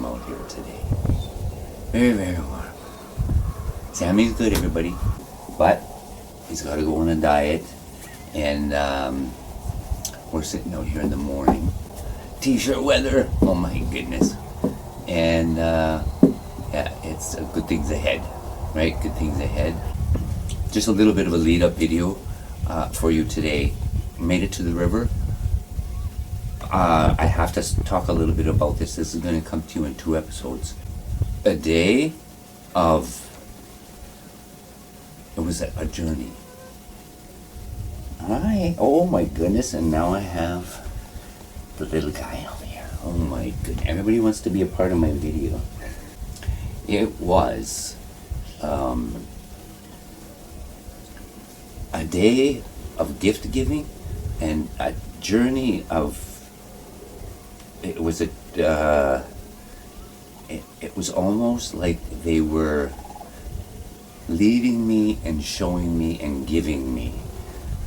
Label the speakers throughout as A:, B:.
A: warm out here today. Very, very warm. Sammy's good, everybody. But he's got to go on a diet. And we're sitting out here in the morning. T-shirt weather. Oh my goodness. And yeah, it's good things ahead. Right? Good things ahead. Just a little bit of a lead-up video for you today. Made it to the river. I have to talk a little bit about this. This is going to come to you in 2 episodes. A day of... It was a journey. Oh my goodness, and now I have the little guy over here. Oh my goodness. Everybody wants to be a part of my video. It was a day of gift giving and a journey of... It was it was almost like they were leading me and showing me and giving me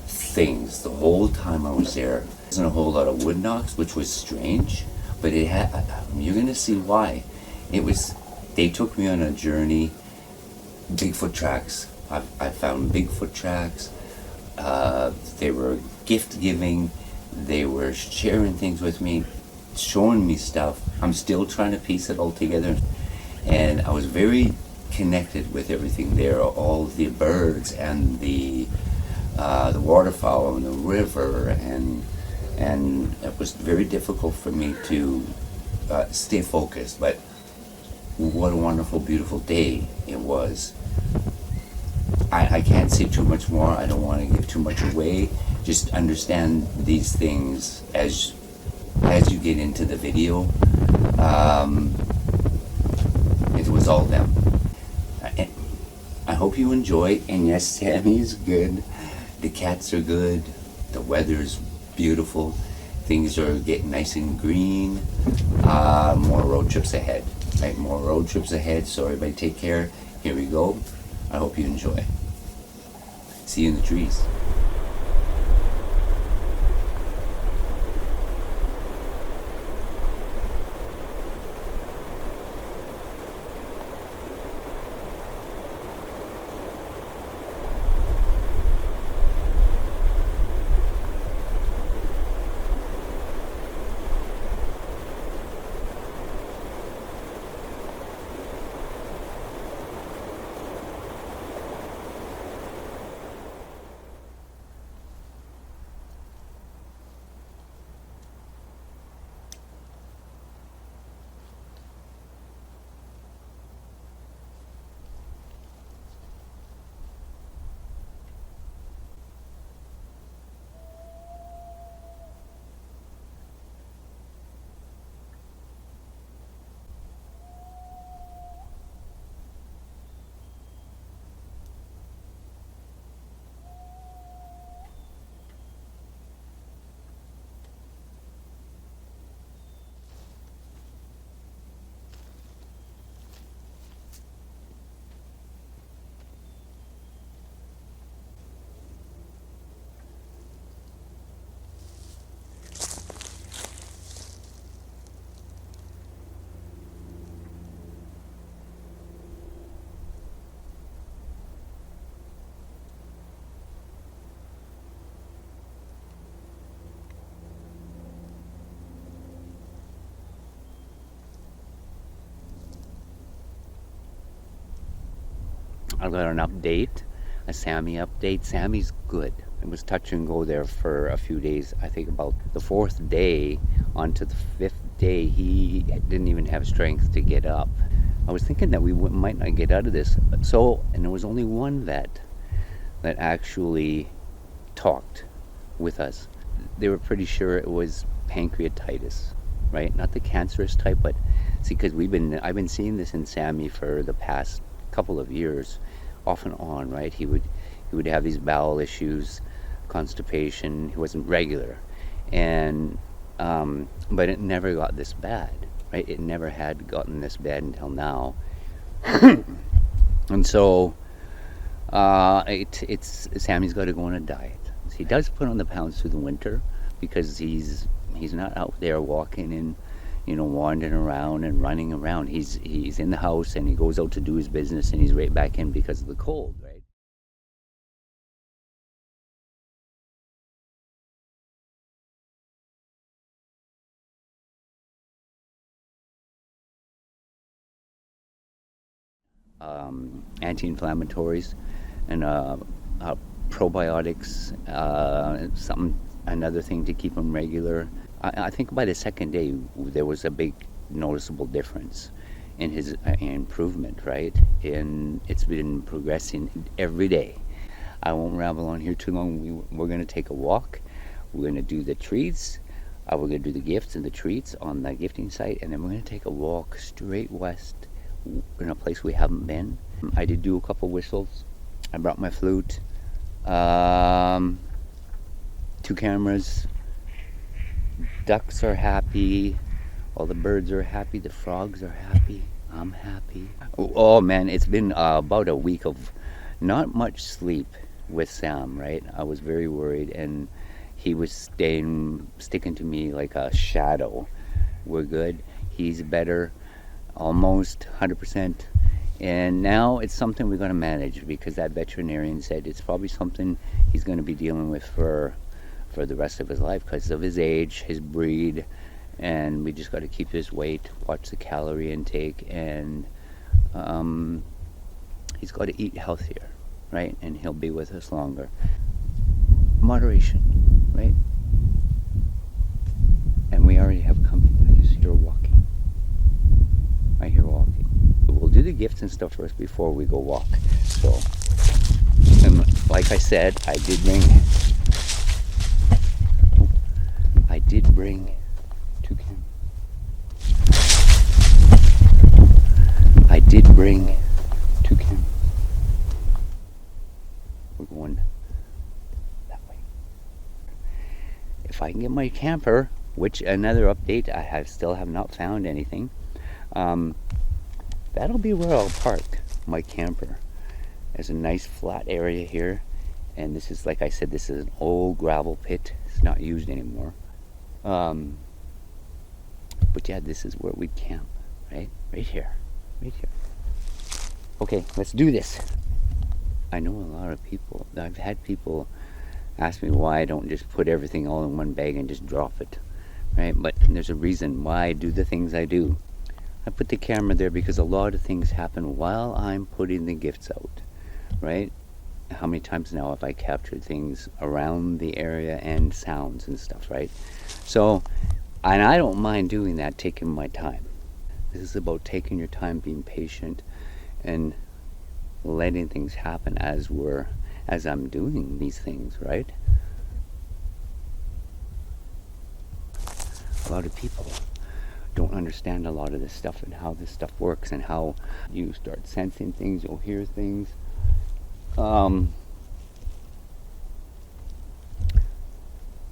A: things the whole time I was there. There wasn't a whole lot of wood knocks, which was strange, but it had. You're gonna see why. It was. They took me on a journey. Bigfoot tracks. I found Bigfoot tracks. They were gift giving. They were sharing things with me, showing me stuff. I'm still trying to piece it all together, and I was very connected with everything there. All the birds and the waterfowl and the river, and it was very difficult for me to stay focused. But what a wonderful, beautiful day it was. I can't say too much more. I don't want to give too much away. Just understand these things as you get into the video. It was all them. I hope you enjoy. And yes, Sammy's good. The cats are good. The weather's beautiful. Things are getting nice and green. More road trips ahead. Right, more road trips ahead. So everybody take care. Here we go. I hope you enjoy. See you in the trees. I got an update, a Sammy update. Sammy's good. It was touch and go there for a few days. I think about the 4th day onto the 5th day, he didn't even have strength to get up. I was thinking that we might not get out of this. And there was only one vet that actually talked with us. They were pretty sure it was pancreatitis, right? Not the cancerous type, but see, because I've been seeing this in Sammy for the past couple of years, off and on, right? He would have these bowel issues, constipation. He wasn't regular, and but it never got this bad, right? It never had gotten this bad until now. And so Sammy's got to go on a diet. He does put on the pounds through the winter because he's not out there walking in wandering around and running around. He's in the house and he goes out to do his business and he's right back in because of the cold, right? Anti-inflammatories and probiotics, another thing to keep him regular. I think by the second day there was a big noticeable difference in his improvement, right? And it's been progressing every day. I won't ramble on here too long. We're going to take a walk. We're going to do the treats. We're going to do the gifts and the treats on the gifting site, and then we're going to take a walk straight west in a place we haven't been. I did do a couple whistles. I brought my flute, 2 cameras. Ducks are happy. All the birds are happy. The frogs are happy. I'm happy. Oh man, it's been about a week of not much sleep with Sam, right? I was very worried, and he was sticking to me like a shadow. We're good. He's better, almost 100%. And now it's something we're going to manage, because that veterinarian said it's probably something he's going to be dealing with for the rest of his life because of his age, his breed, and we just got to keep his weight, watch the calorie intake, and he's got to eat healthier, right? And he'll be with us longer. Moderation, right? And we already have company. I just hear walking. I hear walking. We'll do the gifts and stuff first before we go walk. So, and like I said, I did bring 2 cameras. I did bring 2 cameras. We're going that way. If I can get my camper, which another update, I still have not found anything. That'll be where I'll park my camper. There's a nice flat area here, and this is, like I said, this is an old gravel pit. It's not used anymore. But yeah, this is where we camp, right? Right here. Okay, let's do this. I know a lot of people, I've had people ask me why I don't just put everything all in one bag and just drop it, right? But there's a reason why I do the things I do. I put the camera there because a lot of things happen while I'm putting the gifts out, right? How many times now have I captured things around the area and sounds and stuff, right? So, and I don't mind doing that, taking my time. This is about taking your time, being patient, and letting things happen as I'm doing these things, right? A lot of people don't understand a lot of this stuff and how this stuff works and how you start sensing things, you'll hear things.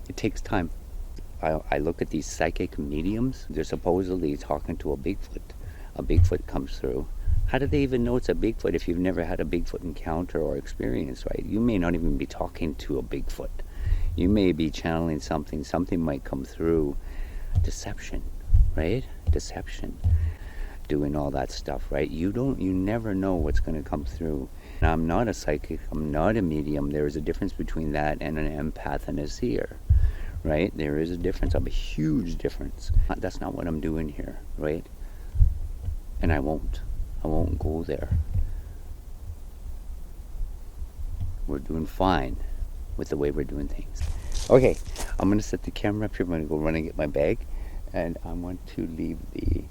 A: It takes time. I look at these psychic mediums. They're supposedly talking to a Bigfoot. A Bigfoot comes through. How do they even know it's a Bigfoot if you've never had a Bigfoot encounter or experience, right? You may not even be talking to a Bigfoot. You may be channeling something. Something might come through. Deception, right? Deception. Doing all that stuff, right? You never know what's going to come through. And I'm not a psychic. I'm not a medium. There is a difference between that and an empath and a seer, right? There is a difference, a huge difference. That's not what I'm doing here, right? And I won't go there. We're doing fine with the way we're doing things. Okay, I'm going to set the camera up here. I'm going to go run and get my bag. And I want to leave the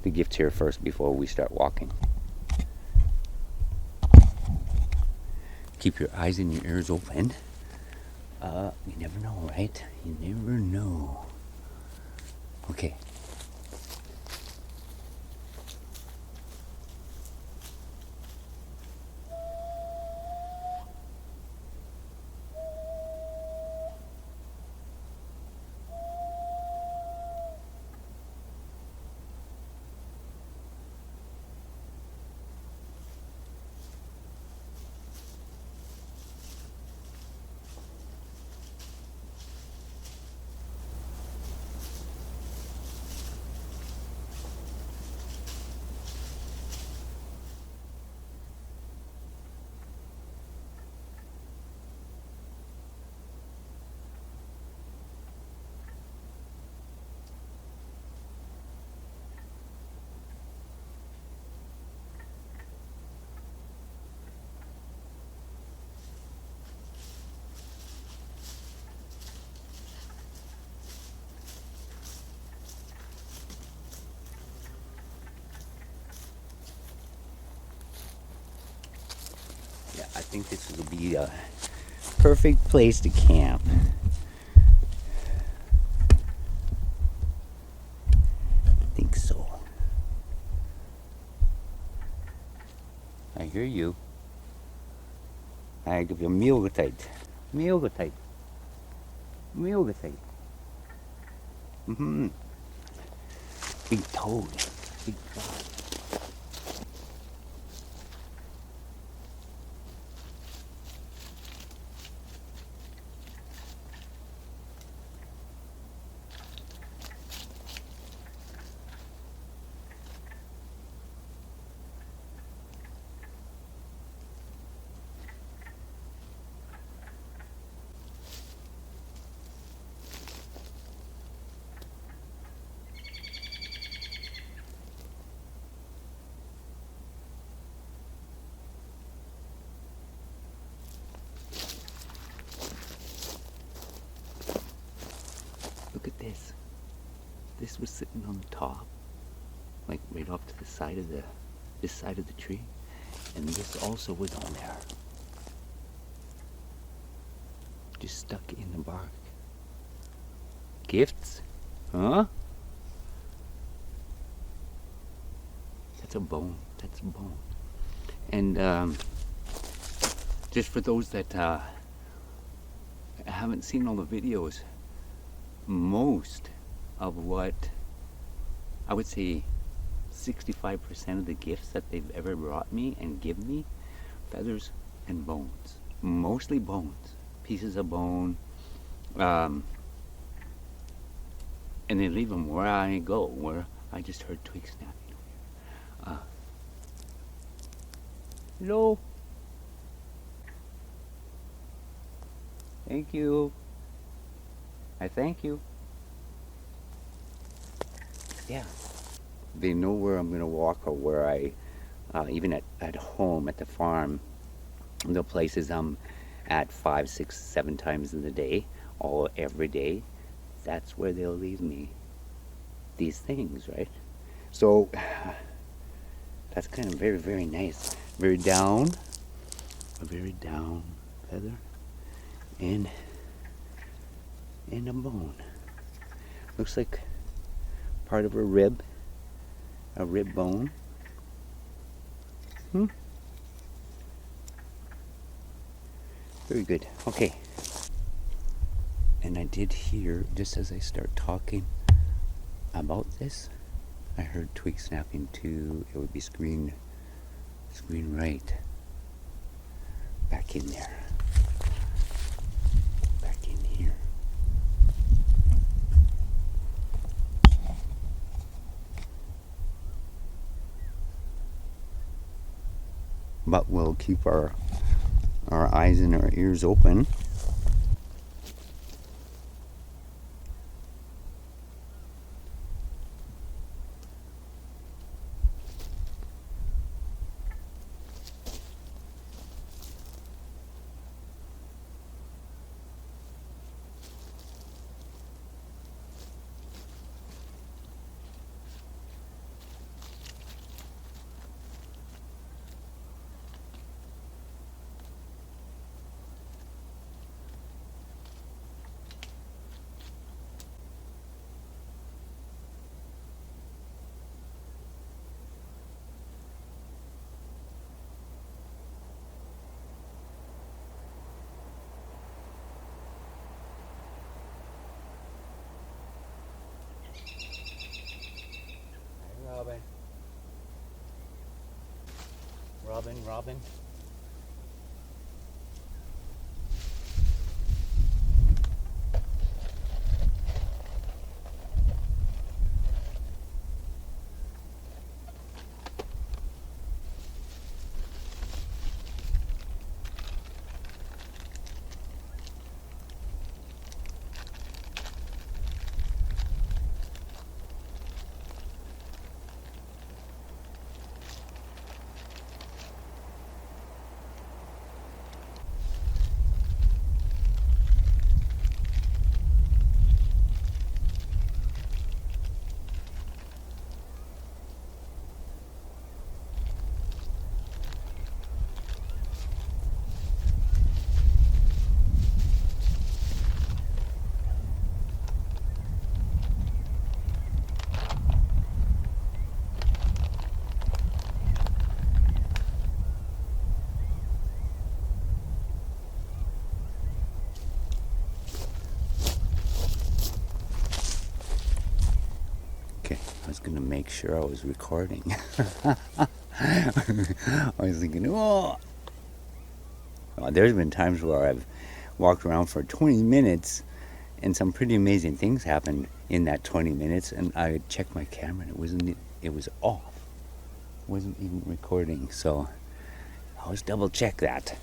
A: gift here first before we start walking. Keep your eyes and your ears open. You never know, right? You never know. Okay. think this will be a perfect place to camp. I think so. I hear you. I give you mjölktyt. Mjölktyt. Mjölktyt. Mm-hmm. Big toad. Big frog. Look at this. This was sitting on the top, like right off to the side of this side of the tree, and this also was on there, just stuck in the bark. Gifts, huh? That's a bone. That's a bone. And just for those that haven't seen all the videos, most of what I would say 65% of the gifts that they've ever brought me and give me, feathers and bones. Mostly bones, pieces of bone, and they leave them where I go, where I just heard twigs snapping. Hello. Thank you. I thank you. Yeah. They know where I'm gonna walk, or where I, even at home, at the farm, the places I'm at 5, 6, 7 times in the day, every day, that's where they'll leave me these things, right? So that's kind of very, very nice. Very down, a very down feather, and a bone. Looks like part of a rib bone. Very good. Okay. And I did hear, just as I start talking about this, I heard twig snapping too. It would be screen right. Back in there. Back in here. But we'll keep our eyes and our ears open. Robin. make sure I was recording. I was thinking, oh. There's been times where I've walked around for 20 minutes and some pretty amazing things happened in that 20 minutes, and I checked my camera and it was off. It wasn't even recording, so I always double check that.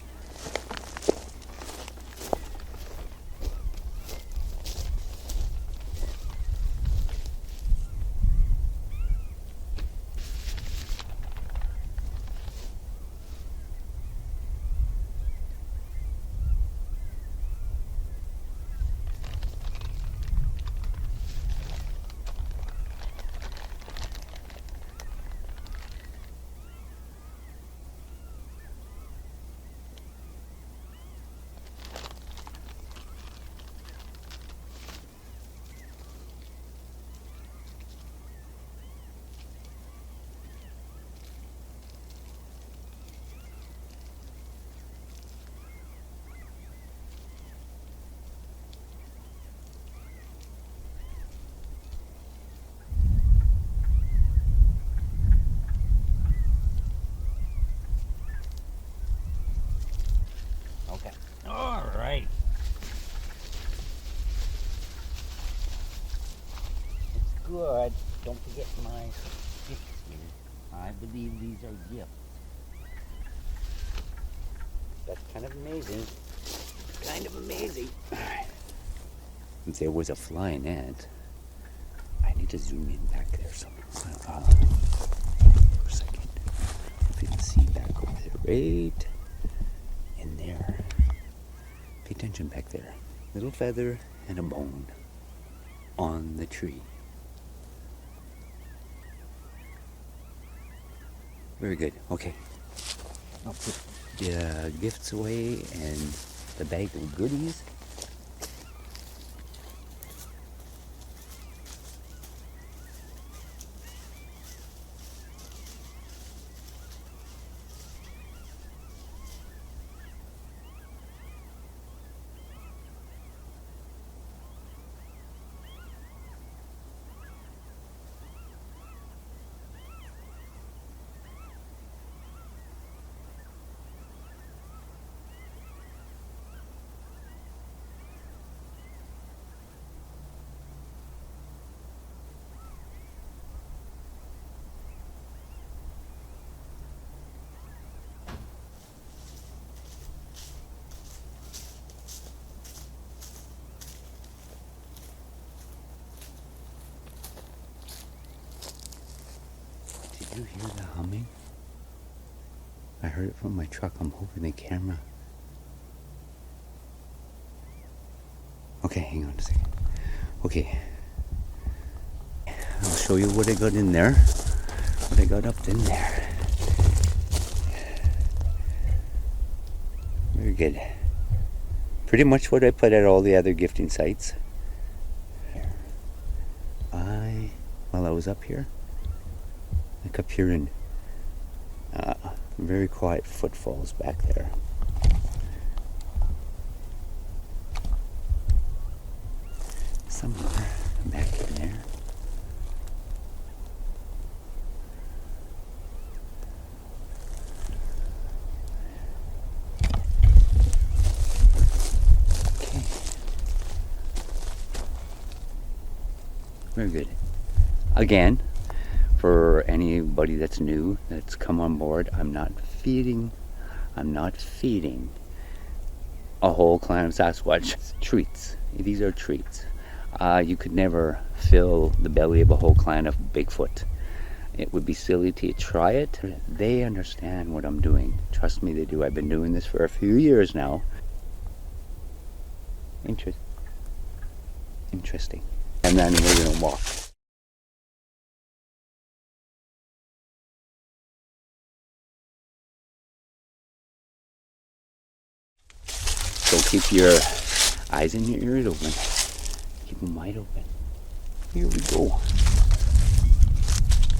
A: Okay. All right. It's good. Don't forget my gifts here. I believe these are gifts. That's kind of amazing. Kind of amazing. If there was a flying ant, I need to zoom in back there for a second. If you can see back over there, right in there. Pay attention back there. Little feather and a bone on the tree. Very good. Okay. I'll put the gifts away and the bag of goodies. Did you hear the humming? I heard it from my truck. I'm hoping the camera. Okay, hang on a second. Okay. I'll show you what I got in there. What I got up in there. Very good. Pretty much what I put at all the other gifting sites. While I was up here, I kept hearing very quiet footfalls back there. Somewhere back in there. Okay. Very good. Again, for anybody that's new, that's come on board, I'm not feeding a whole clan of Sasquatch. It's treats. These are treats. You could never fill the belly of a whole clan of Bigfoot. It would be silly to try it. They understand what I'm doing. Trust me, they do. I've been doing this for a few years now. Interesting. And then we're gonna walk. So keep your eyes and your ears open. Keep them wide open. Here we go.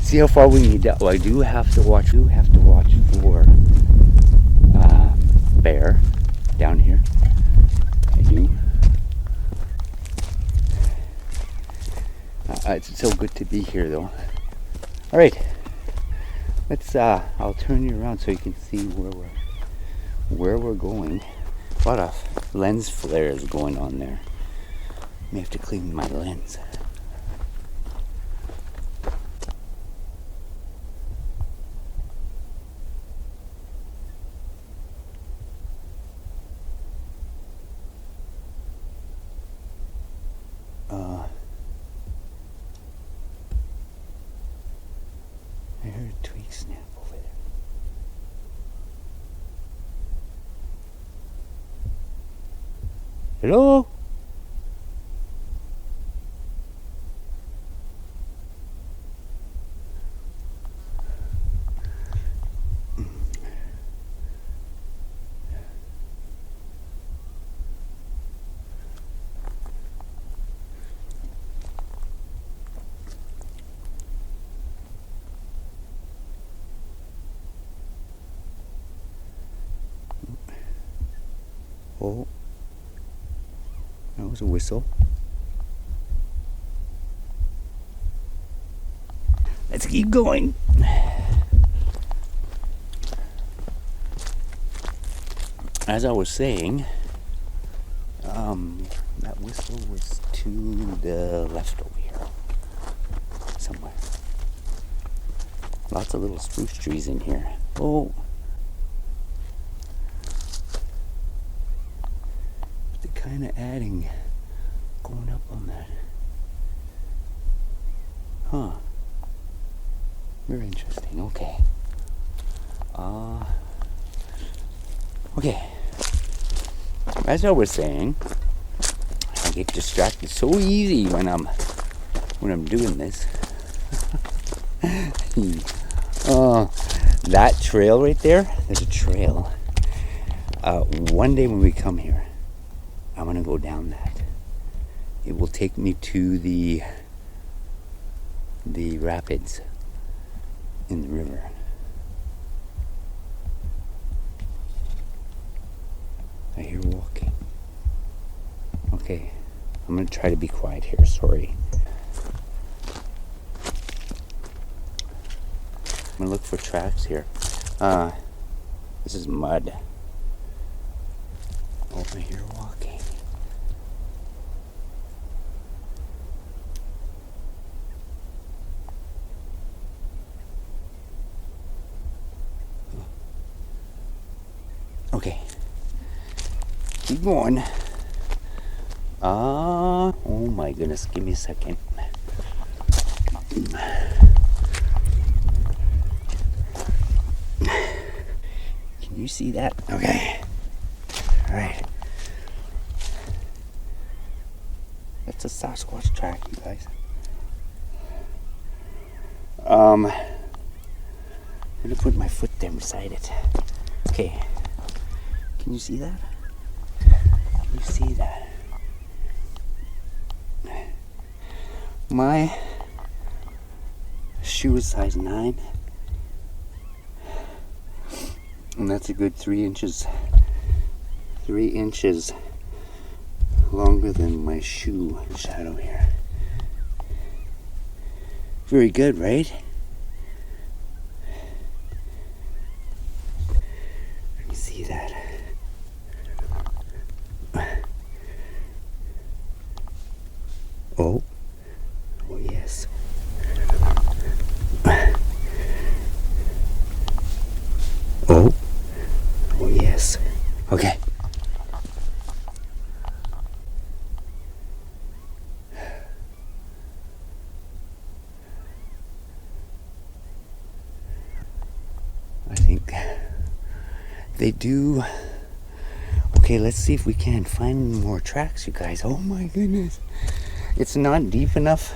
A: See how far we need to. Oh, I do have to watch. For bear down here. I do. It's so good to be here, though. All right, let's. I'll turn you around so you can see where we're going. A lot of lens flares going on there. May have to clean my lens. I heard a twig snap over there. Hello? Oh, that was a whistle. Let's keep going. As I was saying, that whistle was to the left over here, somewhere. Lots of little spruce trees in here. Oh. Kind of adding, going up on that. Huh. Very interesting. Okay. Okay. As I was saying, I get distracted so easy when I'm doing this. That trail right there. There's a trail. One day when we come here, I'm gonna go down that. It will take me to the rapids in the river. I hear walking. Okay, I'm gonna try to be quiet here, sorry. I'm gonna look for tracks here. This is mud. Oh, I hear walking. Okay. Keep going. Oh my goodness, give me a second. Can you see that? Okay. Alright. That's a Sasquatch track, you guys. I'm gonna put my foot there beside it. Okay. Can you see that? Can you see that? My shoe is size 9. And that's a good 3 inches. 3 inches longer than my shoe shadow here. Very good, right? You see that? Oh. Oh, yes. Oh. Oh, yes. Okay. I think they do. Okay, let's see if we can find more tracks, you guys. Oh my goodness. It's not deep enough.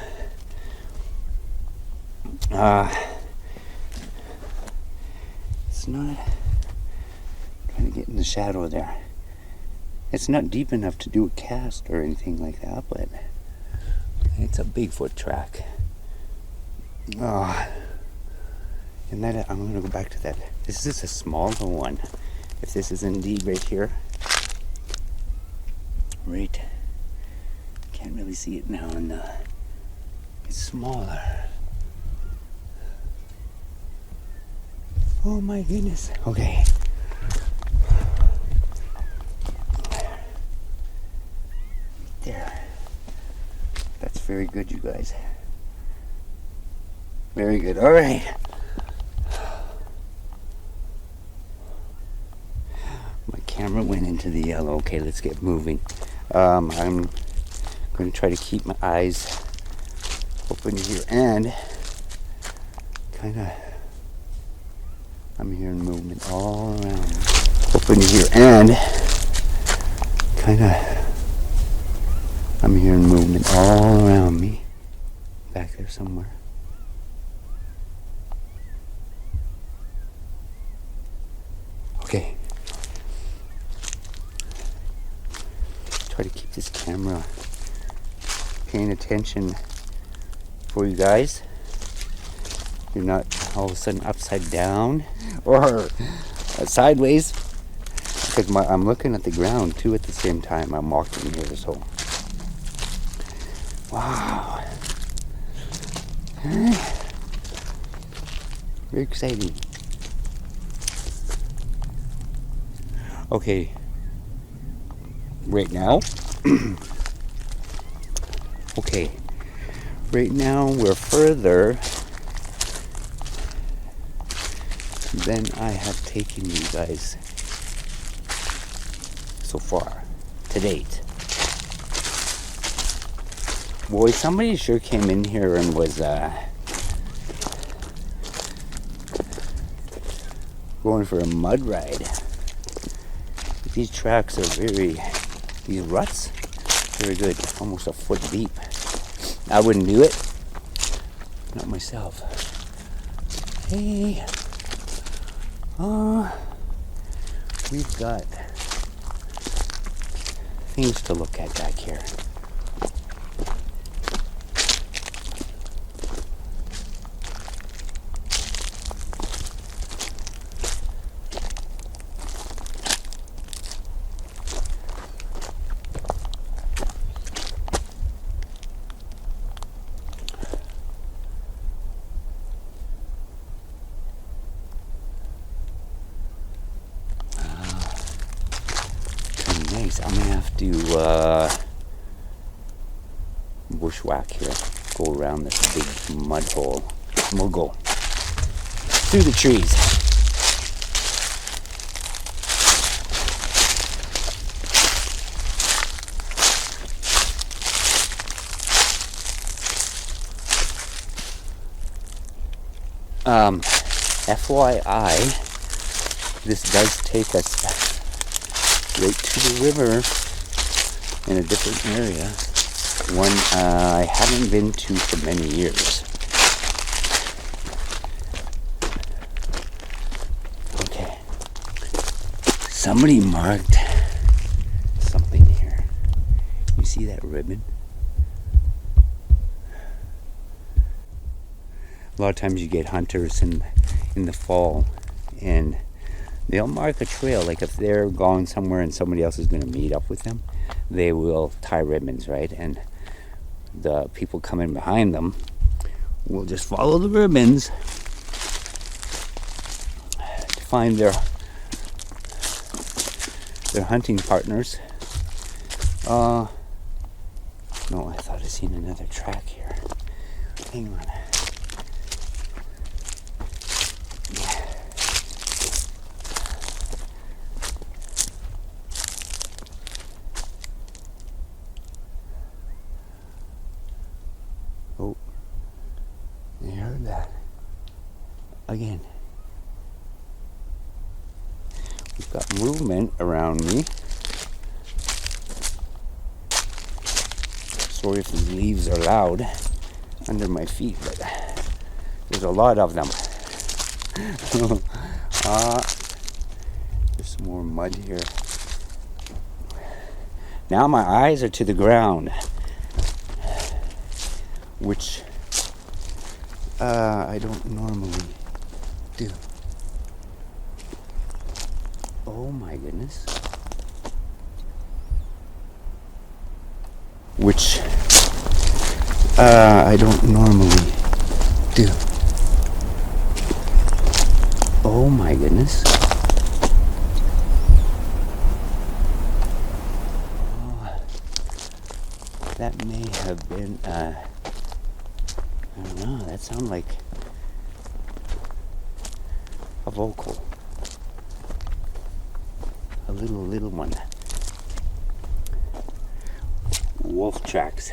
A: It's not. Trying to get in the shadow there. It's not deep enough to do a cast or anything like that, but it's a Bigfoot track. And that I'm gonna go back to that. This is a smaller one. If this is indeed right here, right. Can't really see it now, and it's smaller. Oh my goodness. Okay. There. That's very good, you guys. Very good. All right. My camera went into the yellow. Okay, let's get moving. I'm going to try to keep my eyes open here, and kind of I'm hearing movement all around me. Open here, and kind of I'm hearing movement all around me. Back there somewhere. Okay. Try to keep this camera paying attention for you guys. You're not all of a sudden upside down or sideways, because I'm looking at the ground too at the same time. I'm walking here, so wow, very exciting. Okay, right now okay, right now we're further than I have taken you guys so far to date. Boy, somebody sure came in here and was going for a mud ride. These tracks are these ruts, very good, almost a foot deep. I wouldn't do it, not myself. Hey, we've got things to look at back here. Nice. I'm gonna have to bushwhack here, go around this big mud hole, and we'll go through the trees. FYI, this does take us right to the river in a different area, one I haven't been to for many years. Okay, somebody marked something here. You see that ribbon? A lot of times you get hunters in the fall, and they'll mark a trail. Like if they're going somewhere and somebody else is going to meet up with them, they will tie ribbons, right? And the people coming behind them will just follow the ribbons to find their hunting partners. No, I thought I seen another track here. Hang on. Oh, you heard that again. We've got movement around me. Sorry if the leaves are loud under my feet, but there's a lot of them. There's some more mud here. Now my eyes are to the ground, which I don't normally do. Oh my goodness. Which I don't normally do. Oh my goodness. Oh, that may have been, I don't know, that sounded like a vocal. A little one. Wolf tracks.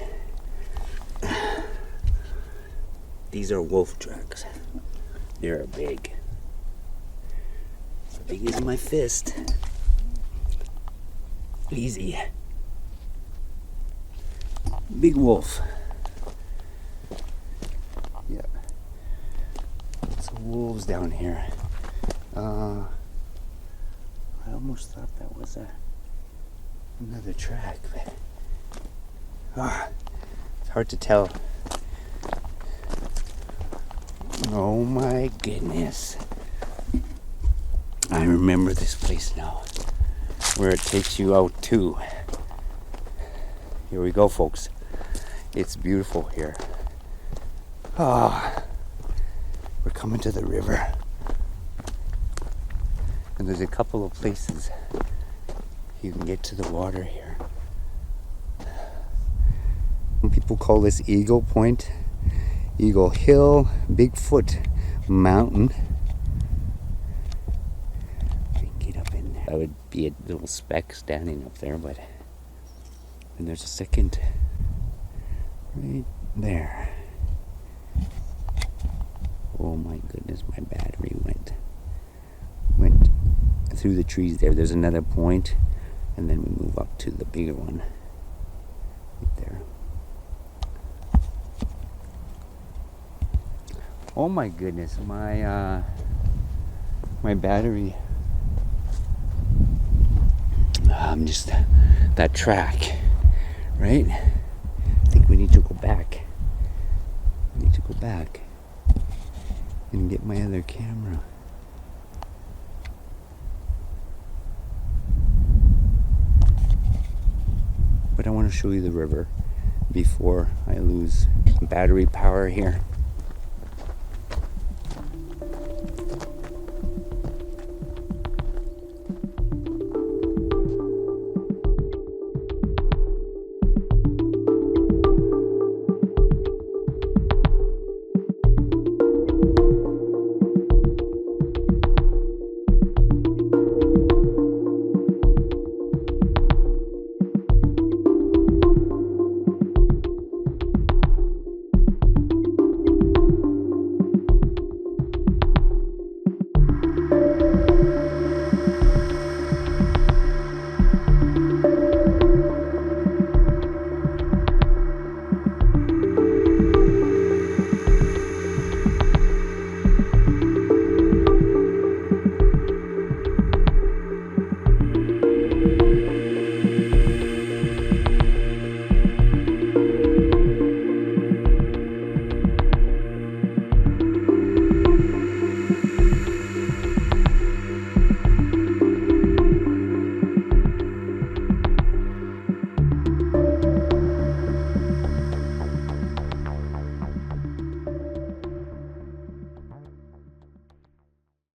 A: These are wolf tracks. They're big. As big as my fist. Easy. Big wolf. Yeah. Some wolves down here. I almost thought that was another track, but it's hard to tell. Oh my goodness. I remember this place now, where it takes you out to. Here we go, folks. It's beautiful here. We're coming to the river. And there's a couple of places you can get to the water here. Some people call this Eagle Point, Eagle Hill, Bigfoot Mountain. We can get up in there. That would be a little speck standing up there, but and there's a second right there. Oh my goodness, my battery went through the trees there. There's another point, and then we move up to the bigger one right there. Oh my goodness, my battery, just that track, right? I think we need to go back. And get my other camera. But I want to show you the river before I lose battery power here.